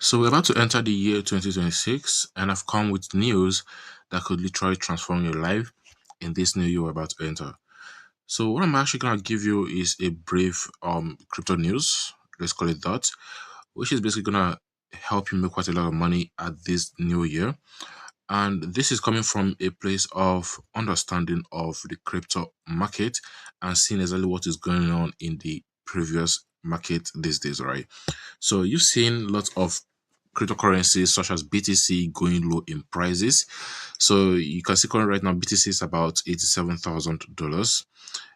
So we're about to enter the year 2026, and I've come with news that could literally transform your life in this new year we're about to enter. So what I'm actually gonna give you is a brief crypto news, let's call it that, which is basically gonna help you make quite a lot of money at this new year. And this is coming from a place of understanding of the crypto market and seeing exactly what is going on in the previous market these days, right? So you've seen lots of cryptocurrencies such as BTC going low in prices. So you can see currently right now BTC is about $87,000,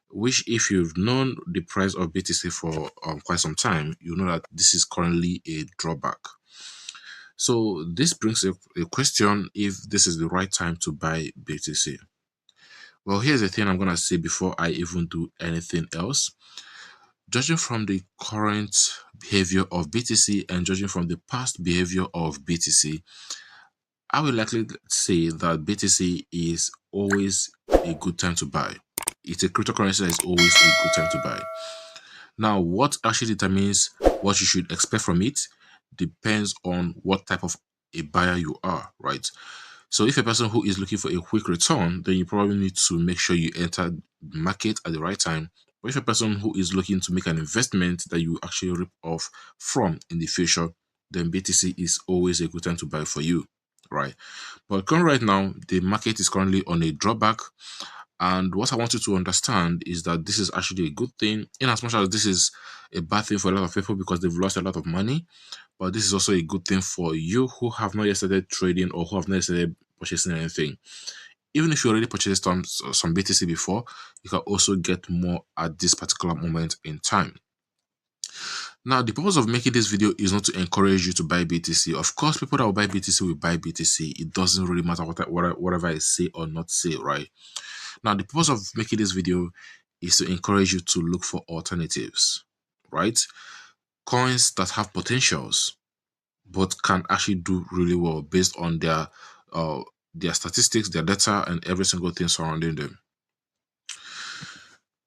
which if you've known the price of BTC for quite some time, you know that this is currently a drawback. So this brings a question if this is the right time to buy BTC. Well, here's the thing I'm going to say before I even do anything else. Judging from the current behavior of BTC and judging from the past behavior of BTC, I will likely say that BTC is always a good time to buy. It's a cryptocurrency that is always a good time to buy. Now, what actually determines what you should expect from it depends on what type of a buyer you are, right? So if you're a person who is looking for a quick return, then you probably need to make sure you enter the market at the right time. But if you're a person who is looking to make an investment that you actually rip off from in the future, then BTC is always a good time to buy for you, right? But currently right now, the market is currently on a drawback. And what I want you to understand is that this is actually a good thing, in as much as this is a bad thing for a lot of people because they've lost a lot of money. But this is also a good thing for you who have not yet started trading or who have not yet started purchasing anything. Even if you already purchased some BTC before, you can also get more at this particular moment in time. Now, the purpose of making this video is not to encourage you to buy BTC. Of course, people that will buy BTC will buy BTC. It doesn't really matter whatever I say or not say, right? Now, the purpose of making this video is to encourage you to look for alternatives, right? Coins that have potentials but can actually do really well based on their statistics, their data, and every single thing surrounding them.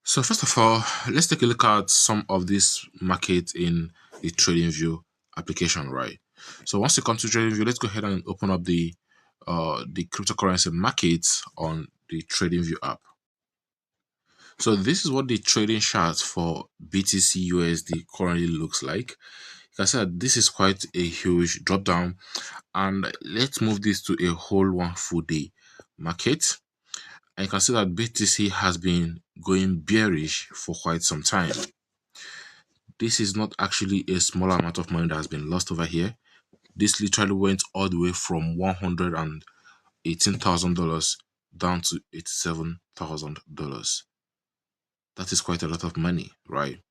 So first of all, let's take a look at some of this market in the TradingView application, right? So once you come to TradingView, let's go ahead and open up the cryptocurrency market on the TradingView app. So this is what the trading chart for BTC USD currently looks like. Like I said, this is quite a huge drop down, and let's move this to a whole one full day market. And you can see that BTC has been going bearish for quite some time. This is not actually a small amount of money that has been lost over here. This literally went all the way from $118,000 down to $87,000. That is quite a lot of money, right?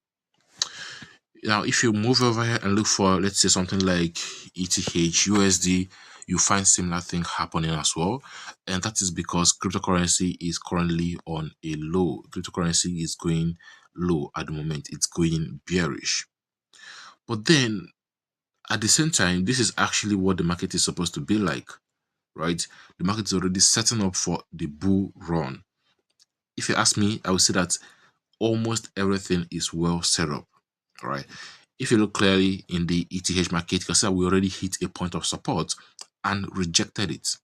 Now, if you move over here and look for, let's say, something like ETH USD, you find similar thing happening as well. And that is because cryptocurrency is currently on a low. Cryptocurrency is going low at the moment. It's going bearish. But then, at the same time, this is actually what the market is supposed to be like, right? The market is already setting up for the bull run. If you ask me, I would say that almost everything is well set up. All right. If you look clearly in the ETH market, you can see that we already hit a point of support and rejected it,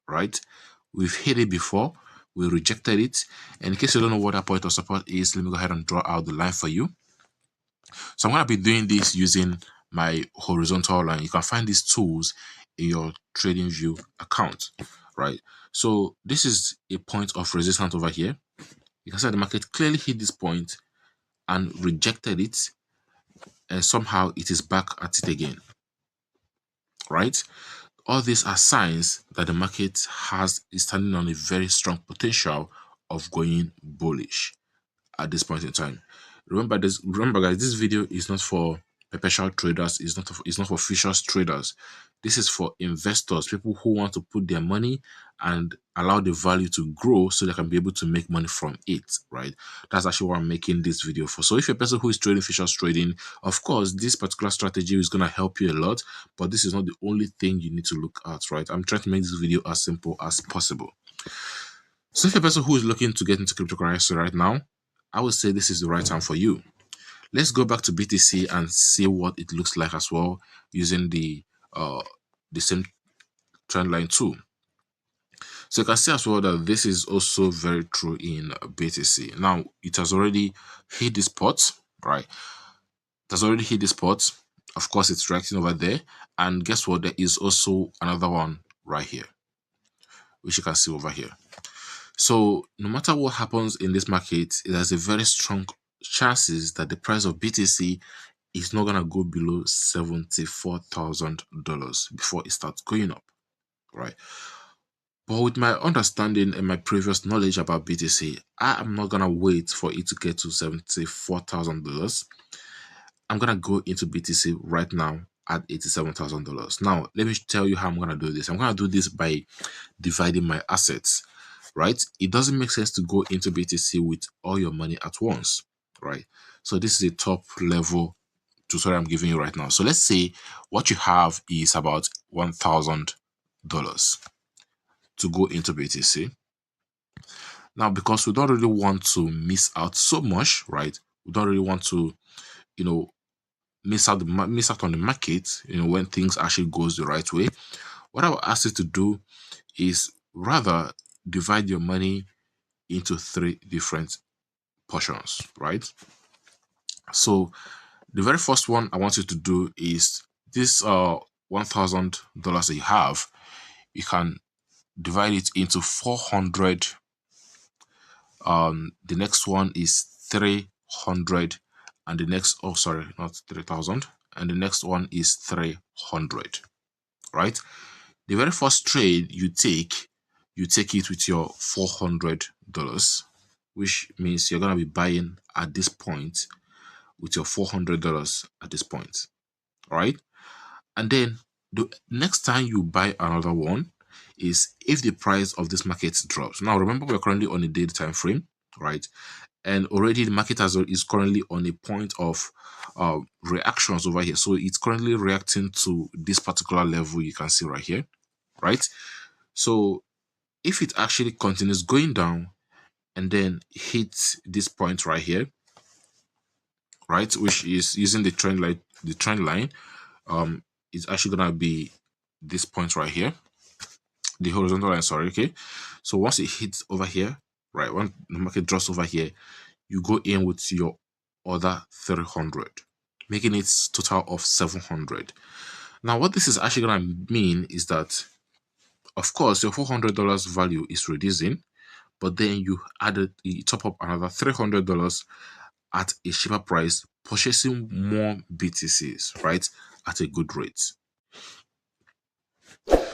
right? We've hit it before, we rejected it. And in case you don't know what that point of support is, let me go ahead and draw out the line for you. So I'm going to be doing this using my horizontal line. You can find these tools in your TradingView account, right? So this is a point of resistance over here. You can see the market clearly hit this point and rejected it, and somehow it is back at it again, right? All these are signs that the market is standing on a very strong potential of going bullish at this point in time. Remember guys, this video is not for perpetual traders, it's not for futures traders. This is for investors, people who want to put their money and allow the value to grow so they can be able to make money from it, right? That's actually what I'm making this video for. So if you're a person who is trading futures trading, of course this particular strategy is going to help you a lot, but this is not the only thing you need to look at, right? I'm trying to make this video as simple as possible. So if you're a person who is looking to get into cryptocurrency right now, I would say this is the right time for you. Let's go back to BTC and see what it looks like as well using the the same trend line too. So you can see as well that this is also very true in BTC. Now it has already hit the spot, right? It has already hit the spot. Of course, it's reacting over there. And guess what? There is also another one right here, which you can see over here. So no matter what happens in this market, there's a very strong chances that the price of BTC is not gonna go below $74,000 before it starts going up, right? But with my understanding and my previous knowledge about BTC, I am not gonna wait for it to get to $74,000. I'm gonna go into BTC right now at $87,000. Now, let me tell you how I'm gonna do this. I'm gonna do this by dividing my assets, right? It doesn't make sense to go into BTC with all your money at once, right? So this is a top level tutorial I'm giving you right now. So let's say what you have is about $1,000 to go into BTC. Now, because we don't really want to miss out so much, right? We don't really want to, you know, miss out on the market, when things actually goes the right way. What I will ask you to do is rather divide your money into 3 different portions, right? So the very first one I want you to do is this $1,000 that you have, you can divide it into 400. The next one is 300, and the next, oh sorry, not 3,000, and the next one is 300, right? The very first trade you take it with your $400, which means you're gonna be buying at this point with your $400 at this point, all right? And then the next time you buy another one is if the price of this market drops. Now remember, we're currently on a daily time frame, right? And already the market is currently on a point of reactions over here. So it's currently reacting to this particular level you can see right here, right? So if it actually continues going down and then hits this point right here, right, which is using the trend line, it's actually gonna be this point right here, the horizontal line, sorry, okay? So once it hits over here, right, when the market drops over here, you go in with your other 300, making it total of 700. Now what this is actually gonna mean is that, of course, your $400 value is reducing, but then you top up another $300 at a cheaper price, purchasing more BTCs, right, at a good rate.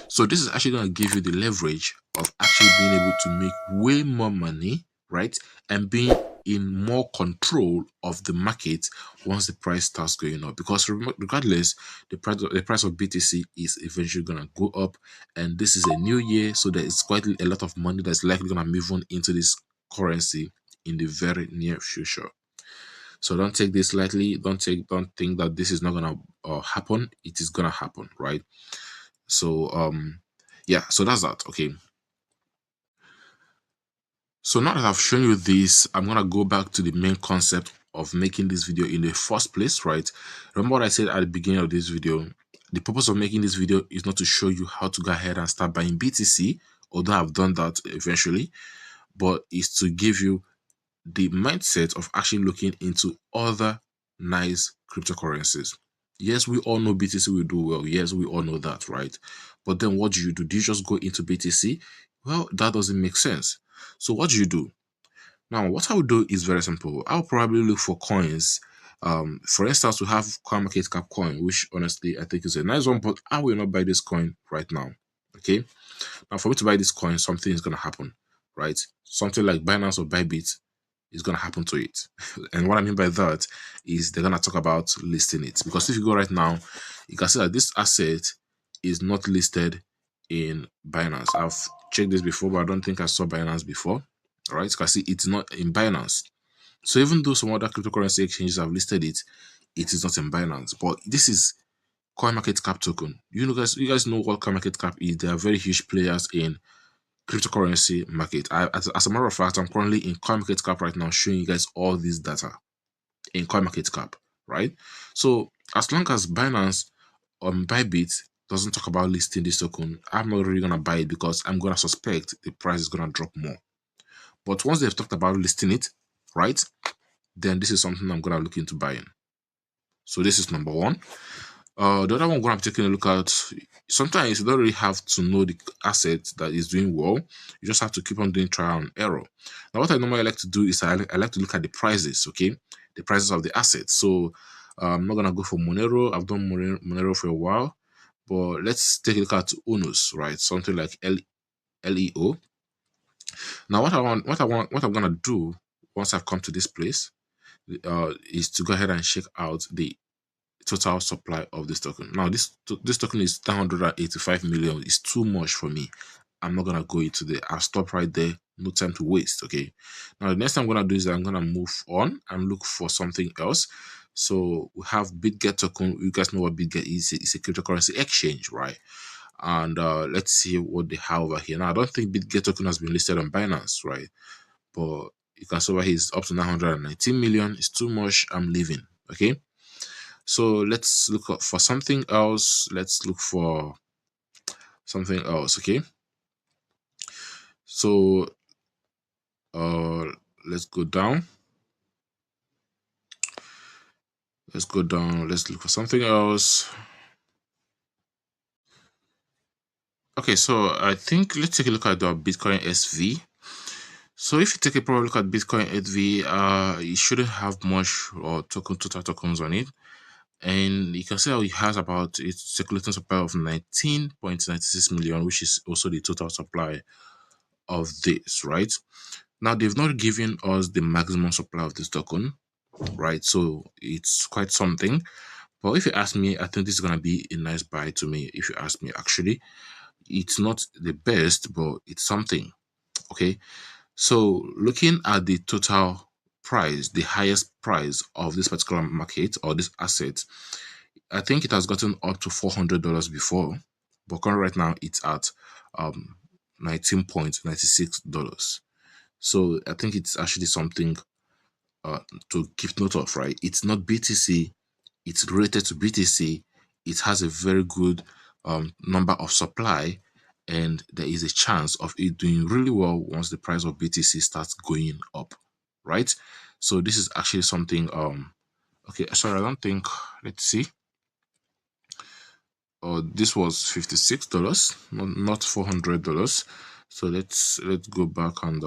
So this is actually going to give you the leverage of actually being able to make way more money, right, and being in more control of the market once the price starts going up. Because regardless, the price of BTC is eventually going to go up, and this is a new year, so there is quite a lot of money that's likely going to move on into this currency in the very near future. So don't take this lightly. Don't think that this is not gonna happen. It is gonna happen, right? So yeah, so that's that. Okay. So now that I've shown you this, I'm gonna go back to the main concept of making this video in the first place, right? Remember what I said at the beginning of this video? The purpose of making this video is not to show you how to go ahead and start buying BTC, although I've done that eventually, but is to give you the mindset of actually looking into other nice cryptocurrencies. Yes, we all know BTC will do well. Yes, we all know that, right? But then what do you do? Do you just go into BTC? Well, that doesn't make sense. So what do you do? Now, what I would do is very simple. I'll probably look for coins. For instance, we have CoinMarketCap coin, which honestly I think is a nice one, but I will not buy this coin right now. Okay. Now, for me to buy this coin, something is going to happen, right? Something like Binance or Bybit is going to happen to it. And what I mean by that is they're going to talk about listing it. Because if you go right now, you can see that this asset is not listed in Binance. I've checked this before, but I don't think I saw Binance before. All right, you can see it's not in Binance. So even though some other cryptocurrency exchanges have listed it, it is not in Binance. But this is CoinMarketCap token. You guys know what CoinMarketCap is. They are very huge players in cryptocurrency market. As a matter of fact, I'm currently in CoinMarketCap right now, showing you guys all this data in CoinMarketCap, right? So as long as Binance Bybit doesn't talk about listing this token, I'm not really gonna buy it because I'm gonna suspect the price is gonna drop more. But once they've talked about listing it, right, then this is something I'm gonna look into buying. So this is number one. The other one I'm taking a look at, sometimes you don't really have to know the asset that is doing well. You just have to keep on doing trial and error. Now, what I normally like to do is I like to look at the prices, okay? The prices of the assets. So I'm not going to go for Monero. I've done Monero for a while. But let's take a look at Unos, right? Something like LEO. Now, what I'm going to do once I've come to this place is to go ahead and check out the total supply of this token. Now, this token is 985 million. It's too much for me. I'm not gonna go into the. I'll stop right there. No time to waste. Okay. Now, the next thing I'm gonna do is I'm gonna move on and look for something else. So we have BitGet token. You guys know what BitGet is? It's a cryptocurrency exchange, right? And let's see what they have over here. Now, I don't think BitGet token has been listed on Binance, right? But you can see over here is up to 919 million. It's too much. I'm leaving. Okay. So let's look for something else. Let's look for something else. Okay. So uh let's go down. Let's go down. Let's look for something else. Okay, so I think let's take a look at the Bitcoin SV. So if you take a proper look at Bitcoin SV, it shouldn't have much or total tokens on it. And you can see how it has about its circulating supply of 19.96 million, which is also the total supply of this, right? Now, they've not given us the maximum supply of this token, right? So it's quite something. But if you ask me, I think this is going to be a nice buy to me. If you ask me, actually, it's not the best, but it's something. Okay. So looking at the total price, the highest price of this particular market or this asset, I think it has gotten up to $400 before, but currently right now it's at $19.96. So I think it's actually something to keep note of, right? It's not BTC, it's related to BTC. It has a very good number of supply, and there is a chance of it doing really well once the price of BTC starts going up, right? So this is actually something. Okay, sorry, I don't think. Let's see. Oh, this was $56, not $400. So let's go back and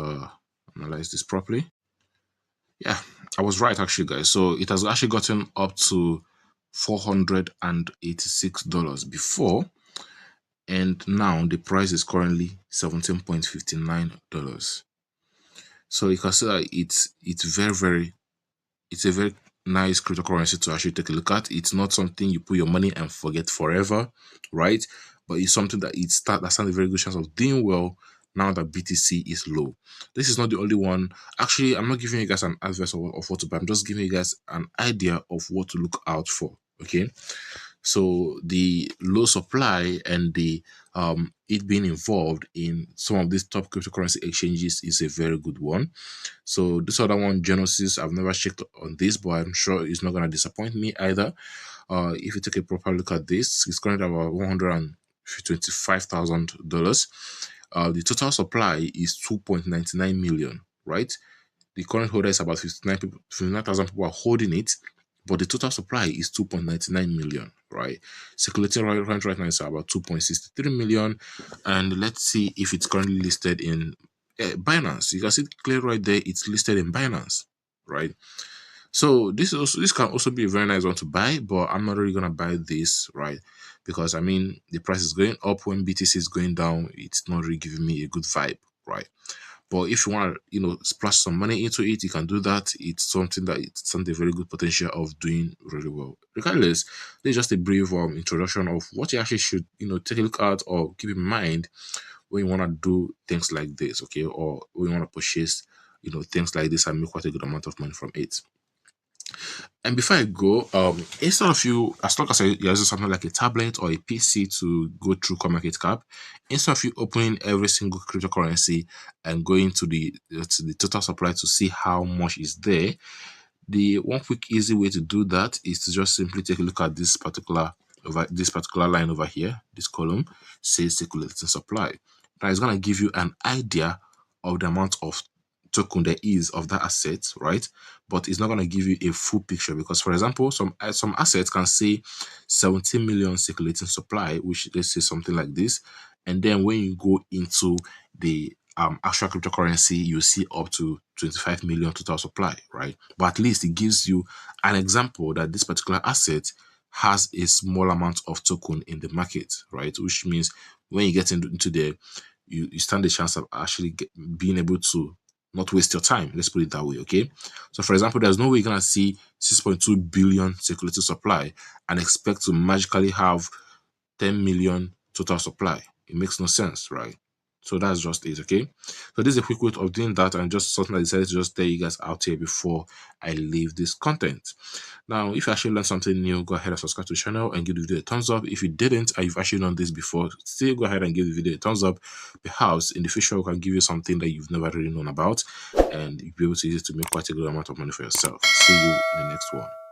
analyze this properly. Yeah, I was right actually, guys. So it has actually gotten up to $486 before, and now the price is currently $17.59. So you can see that it's a very nice cryptocurrency to actually take a look at. It's not something you put your money and forget forever, right? But it's something that that stands a very good chance of doing well now that BTC is low. This is not the only one. Actually, I'm not giving you guys an advice of what to buy. I'm just giving you guys an idea of what to look out for. Okay. So the low supply and the it being involved in some of these top cryptocurrency exchanges is a very good one. So this other one, Genesis, I've never checked on this, but I'm sure it's not gonna disappoint me either. If you take a proper look at this, it's currently about $125,000. The total supply is 2.99 million, right? The current holder is about 59,000 people are holding it, but the total supply is 2.99 million, right? Circulating right now is about 2.63 million. And let's see if it's currently listed in Binance. You can see clear right there, it's listed in Binance, right? So this can also be a very nice one to buy, but I'm not really gonna buy this, right? Because I mean the price is going up when BTC is going down. It's not really giving me a good vibe, right? But if you want to, splash some money into it, you can do that. It's something that it's a very good potential of doing really well. Regardless, this is just a brief introduction of what you actually should, take a look at or keep in mind when you want to do things like this, okay? Or when you want to purchase, things like this and make quite a good amount of money from it. And before I go, instead of you, as long as you're using something like a tablet or a PC to go through CoinMarketCap, instead of you opening every single cryptocurrency and going to the total supply to see how much is there, the one quick easy way to do that is to just simply take a look at this particular over this particular line over here, this column says circulating supply. Now it's going to give you an idea of the amount of token there is of that asset, right? But it's not going to give you a full picture because, for example, some assets can say 17 million circulating supply, which let's say something like this, and then when you go into the actual cryptocurrency, you see up to 25 million total supply, right? But at least it gives you an example that this particular asset has a small amount of token in the market, right? Which means when you get into the, you stand a chance of actually being able to not waste your time. Let's put it that way, okay? So, for example, there's no way you're gonna see 6.2 billion circulating supply and expect to magically have 10 million total supply. It makes no sense, right? So that's just it, okay? So this is a quick way of doing that, and just something I decided to just tell you guys out here before I leave this content. Now, if you actually learned something new, go ahead and subscribe to the channel and give the video a thumbs up. If you didn't, and you've actually done this before, still go ahead and give the video a thumbs up. Perhaps in the future, we can give you something that you've never really known about, and you'll be able to use it to make quite a good amount of money for yourself. See you in the next one.